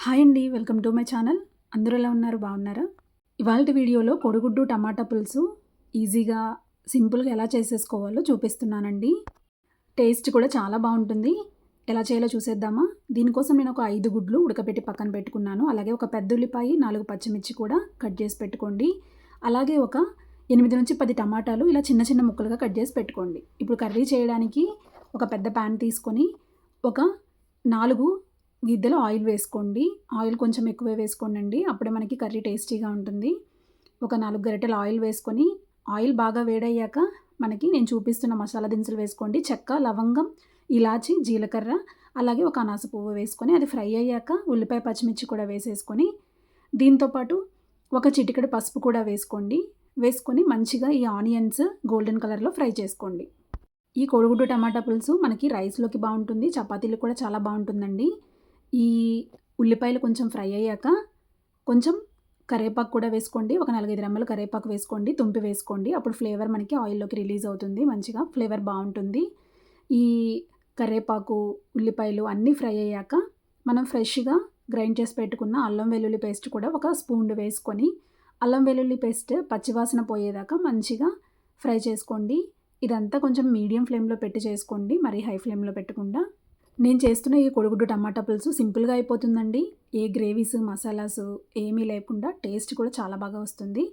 Hi అండి. Welcome to my channel. అందరూ ఎలా ఉన్నారు? బాగున్నారా? ఇవాల్టి వీడియోలో కోడిగుడ్డు టమాటా పులుసు ఈజీగా, సింపుల్‌గా ఎలా చేసేసుకోవాలో చూపిస్తున్నానండి. టేస్ట్ కూడా చాలా బాగుంటుంది. ఎలా చేయాలో చూసేద్దామా? దీనికోసం నేను ఒక 5 గుడ్లు ఉడకబెట్టి పక్కన పెట్టుకున్నాను. అలాగే ఒక పెద్ద ఉల్లిపాయ, 4 పచ్చిమిర్చి కూడా కట్ చేసి పెట్టుకోండి. అలాగే ఒక 8-10 టమాటాలు ఇలా చిన్న చిన్న ముక్కలుగా కట్ చేసి పెట్టుకోండి. ఇప్పుడు కర్రీ చేయడానికి ఒక పెద్ద ప్యాన్ తీసుకొని ఒక 4 గిద్దెలో ఆయిల్ వేసుకోండి. ఆయిల్ కొంచెం ఎక్కువే వేసుకోండండి. అప్పుడే మనకి కర్రీ టేస్టీగా ఉంటుంది. ఒక 4 గరిటెల ఆయిల్ వేసుకొని, ఆయిల్ బాగా వేడయ్యాక మనకి నేను చూపిస్తున్న మసాలా దినుసులు వేసుకోండి. చెక్క, లవంగం, ఇలాచి, జీలకర్ర, అలాగే ఒక అనాస పువ్వు వేసుకొని అది ఫ్రై అయ్యాక ఉల్లిపాయ, పచ్చిమిర్చి కూడా వేసేసుకొని, దీంతో పాటు ఒక చిటికెడు పసుపు కూడా వేసుకోండి. వేసుకొని మంచిగా ఈ ఆనియన్స్ గోల్డెన్ కలర్‌లో ఫ్రై చేసుకోండి. ఈ కోడిగుడ్డు టమాటా పులుసు మనకి రైస్‌లోకి బాగుంటుంది. చపాతీలకు కూడా చాలా బాగుంటుందండి. ఈ ఉల్లిపాయలు కొంచెం ఫ్రై అయ్యాక కొంచెం కరివేపాకు కూడా వేసుకోండి. ఒక 4, 5 రెమ్మలు కరివేపాకు వేసుకోండి. తుంపి వేసుకోండి. అప్పుడు ఫ్లేవర్ మనకి ఆయిల్‌లోకి రిలీజ్ అవుతుంది. మంచిగా ఫ్లేవర్ బాగుంటుంది. ఈ కరివేపాకు, ఉల్లిపాయలు అన్నీ ఫ్రై అయ్యాక మనం ఫ్రెష్‌గా గ్రైండ్ చేసి పెట్టుకున్న అల్లం వెల్లుల్లి పేస్ట్ కూడా ఒక స్పూన్ వేసుకొని, అల్లం వెల్లుల్లి పేస్ట్ పచ్చివాసన పోయేదాకా మంచిగా ఫ్రై చేసుకోండి. ఇదంతా కొంచెం మీడియం ఫ్లేమ్‌లో పెట్టి చేసుకోండి. మరీ హై ఫ్లేమ్‌లో పెట్టకుండా. నేను చేస్తున్న ఈ కోడిగుడ్డు టమాటా పులుసు సింపుల్‌గా అయిపోతుందండి. ఏ గ్రేవీస్, మసాలాస్ ఏమీ లేకుండా టేస్ట్ కూడా చాలా బాగా వస్తుంది.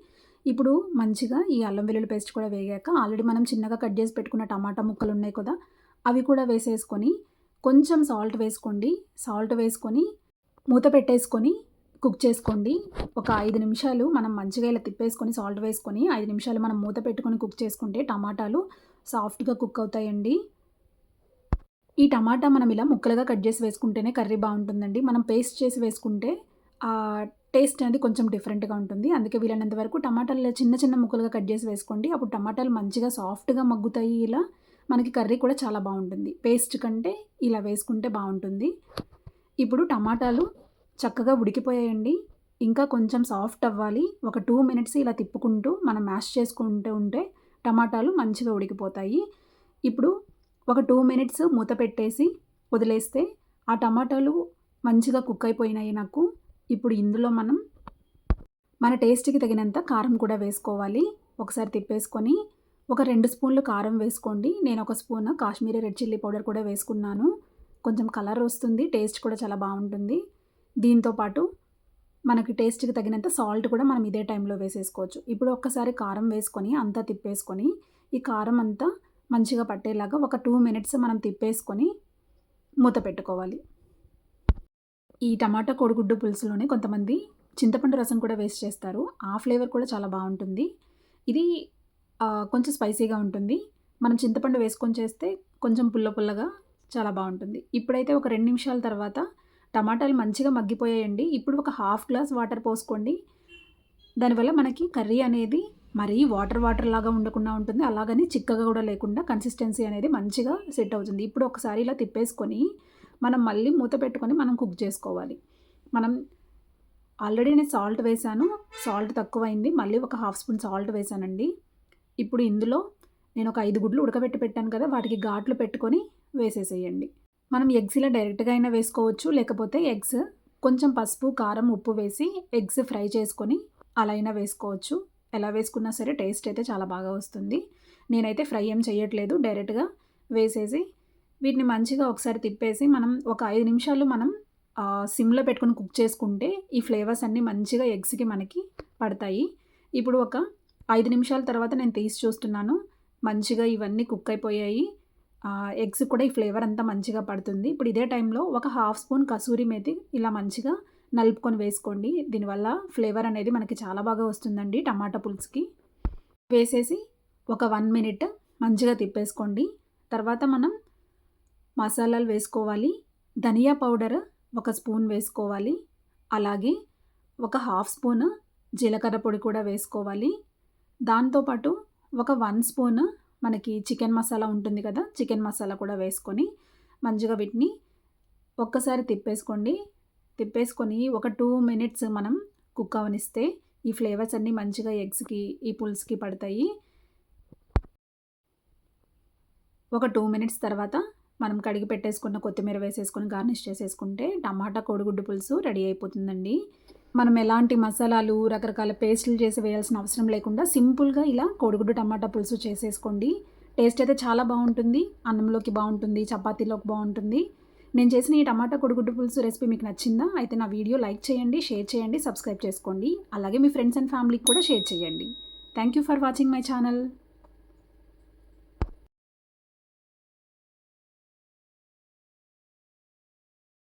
ఇప్పుడు మంచిగా ఈ అల్లం వెల్లుల్లి పేస్ట్ కూడా వేగాక ఆల్రెడీ మనం చిన్నగా కట్ చేసి పెట్టుకున్న టమాటా ముక్కలు ఉన్నాయి కదా! అవి కూడా వేసేసుకొని కొంచెం సాల్ట్ వేసుకోండి. సాల్ట్ వేసుకొని మూత పెట్టేసుకొని కుక్ చేసుకోండి. ఒక 5 నిమిషాలు మనం మంచిగా ఇలా తిప్పేసుకొని సాల్ట్ వేసుకొని 5 నిమిషాలు మనం మూత పెట్టుకొని కుక్ చేసుకుంటే టమాటాలు సాఫ్ట్‌గా కుక్ అవుతాయండి. ఈ టమాటా మనం ఇలా ముక్కలుగా కట్ చేసి వేసుకుంటేనే కర్రీ బాగుంటుందండి. మనం పేస్ట్ చేసి వేసుకుంటే టేస్ట్ అనేది కొంచెం డిఫరెంట్‌గా ఉంటుంది. అందుకే వీలైనంత వరకు టమాటాలు ఇలా చిన్న చిన్న ముక్కలుగా కట్ చేసి వేసుకోండి. అప్పుడు టమాటాలు మంచిగా సాఫ్ట్‌గా మగ్గుతాయి. ఇలా మనకి కర్రీ కూడా చాలా బాగుంటుంది. పేస్ట్ కంటే ఇలా వేసుకుంటే బాగుంటుంది. ఇప్పుడు టమాటాలు చక్కగా ఉడికిపోయాయండి. ఇంకా కొంచెం సాఫ్ట్ అవ్వాలి. ఒక 2 మినిట్స్ ఇలా తిప్పుకుంటూ మనం మ్యాష్ చేసుకుంటూ ఉంటే టమాటాలు మంచిగా ఉడికిపోతాయి. ఇప్పుడు ఒక 2 మినిట్స్ మూత పెట్టేసి వదిలేస్తే ఆ టమాటాలు మంచిగా కుక్ అయిపోయినాయి నాకు. ఇప్పుడు ఇందులో మనం మన టేస్ట్‌కి తగినంత కారం కూడా వేసుకోవాలి. ఒకసారి తిప్పేసుకొని ఒక 2 స్పూన్లు కారం వేసుకోండి. నేను ఒక spoon Kashmiri red chilli powder కూడా వేసుకున్నాను. కొంచెం కలర్ వస్తుంది. టేస్ట్ కూడా చాలా బాగుంటుంది. దీంతో పాటు మనకి టేస్ట్‌కి తగినంత సాల్ట్ కూడా మనం ఇదే టైంలో వేసేసుకోవచ్చు. ఇప్పుడు ఒక్కసారి కారం వేసుకొని అంతా తిప్పేసుకొని ఈ కారం అంతా మంచిగా పట్టేలాగా ఒక 2 మినిట్స్ మనం తిప్పేసుకొని మూత పెట్టుకోవాలి. ఈ టమాటా కోడిగుడ్డు పులుసులోనే కొంతమంది చింతపండు రసం కూడా వేస్ట్ చేస్తారు. ఆ ఫ్లేవర్ కూడా చాలా బాగుంటుంది. ఇది కొంచెం స్పైసీగా ఉంటుంది. మనం చింతపండు వేసుకొని చేస్తే కొంచెం పుల్ల పుల్లగా చాలా బాగుంటుంది. ఇప్పుడైతే ఒక 2 నిమిషాల తర్వాత టమాటాలు మంచిగా మగ్గిపోయాయండి. ఇప్పుడు ఒక హాఫ్ గ్లాస్ వాటర్ పోసుకోండి. దానివల్ల మనకి కర్రీ అనేది మరీ వాటర్ వాటర్ లాగా ఉండకుండా ఉంటుంది. అలాగని చిక్కగా కూడా లేకుండా కన్సిస్టెన్సీ అనేది మంచిగా సెట్ అవుతుంది. ఇప్పుడు ఒకసారి ఇలా తిప్పేసుకొని మనం మళ్ళీ మూత పెట్టుకొని మనం కుక్ చేసుకోవాలి. మనం ఆల్రెడీ నేను సాల్ట్ వేశాను. సాల్ట్ తక్కువైంది. మళ్ళీ ఒక హాఫ్ స్పూన్ సాల్ట్ వేశానండి. ఇప్పుడు ఇందులో నేను ఒక 5 గుడ్లు ఉడకబెట్టి పెట్టాను కదా! వాటికి ఘాట్లు పెట్టుకొని వేసేసేయండి. మనం ఎగ్స్ ఇలా డైరెక్ట్‌గా అయినా వేసుకోవచ్చు. లేకపోతే ఎగ్స్ కొంచెం పసుపు, కారం, ఉప్పు వేసి ఎగ్స్ ఫ్రై చేసుకొని అలా అయినా వేసుకోవచ్చు. ఎలా వేసుకున్నా సరే టేస్ట్ అయితే చాలా బాగా వస్తుంది. నేనైతే ఫ్రై ఏం చేయట్లేదు. డైరెక్ట్‌గా వేసేసి వీటిని మంచిగా ఒకసారి తిప్పేసి మనం ఒక 5 నిమిషాలు మనం సిమ్‌లో పెట్టుకొని కుక్ చేసుకుంటే ఈ ఫ్లేవర్స్ అన్నీ మంచిగా ఎగ్స్‌కి మనకి పడతాయి. ఇప్పుడు ఒక 5 నిమిషాల తర్వాత నేను తీసి చూస్తున్నాను. మంచిగా ఇవన్నీ కుక్ అయిపోయాయి. ఎగ్స్ కూడా ఈ ఫ్లేవర్ అంతా మంచిగా పడుతుంది. ఇప్పుడు ఇదే టైంలో ఒక హాఫ్ స్పూన్ కసూరి మేతి ఇలా మంచిగా నలుపుకొని వేసుకోండి. దీనివల్ల ఫ్లేవర్ అనేది మనకి చాలా బాగా వస్తుందండి టమాటా పులుసుకి. వేసేసి ఒక 1 మినిట్ మంచిగా తిప్పేసుకోండి. తర్వాత మనం మసాలాలు వేసుకోవాలి. ధనియా పౌడర్ ఒక స్పూన్ వేసుకోవాలి. అలాగే ఒక హాఫ్ స్పూన్ జీలకర్ర పొడి కూడా వేసుకోవాలి. దాంతోపాటు ఒక 1 స్పూన్ మనకి చికెన్ మసాలా ఉంటుంది కదా! చికెన్ మసాలా కూడా వేసుకొని మంచిగా వీటిని ఒక్కసారి తిప్పేసుకోండి. తిప్పేసుకొని ఒక 2 మినిట్స్ మనం కుక్ అవ్వనిస్తే ఈ ఫ్లేవర్స్ అన్నీ మంచిగా ఎగ్స్‌కి, ఈ పులుసుకి పడతాయి. ఒక 2 మినిట్స్ తర్వాత మనం కడిగి పెట్టేసుకున్న కొత్తిమీర వేసేసుకొని గార్నిష్ చేసేసుకుంటే టమాటా కోడిగుడ్డు పులుసు రెడీ అయిపోతుందండి. మనం ఎలాంటి మసాలాలు, రకరకాల పేస్టులు చేసి వేయాల్సిన అవసరం లేకుండా సింపుల్‌గా ఇలా కోడిగుడ్డు టమాటా పులుసు చేసేసుకోండి. టేస్ట్ అయితే చాలా బావుంటుంది. అన్నంలోకి బావుంటుంది, చపాతీలోకి బావుంటుంది. నేను చేసిన ఈ టమాటా కోడిగుడ్డు పులుసు రెసిపీ మీకు నచ్చిందా? అయితే నా వీడియో లైక్ చేయండి, షేర్ చేయండి, సబ్స్క్రైబ్ చేసుకోండి. అలాగే మీ ఫ్రెండ్స్ అండ్ ఫ్యామిలీకి కూడా షేర్ చేయండి. Thank you for watching my channel.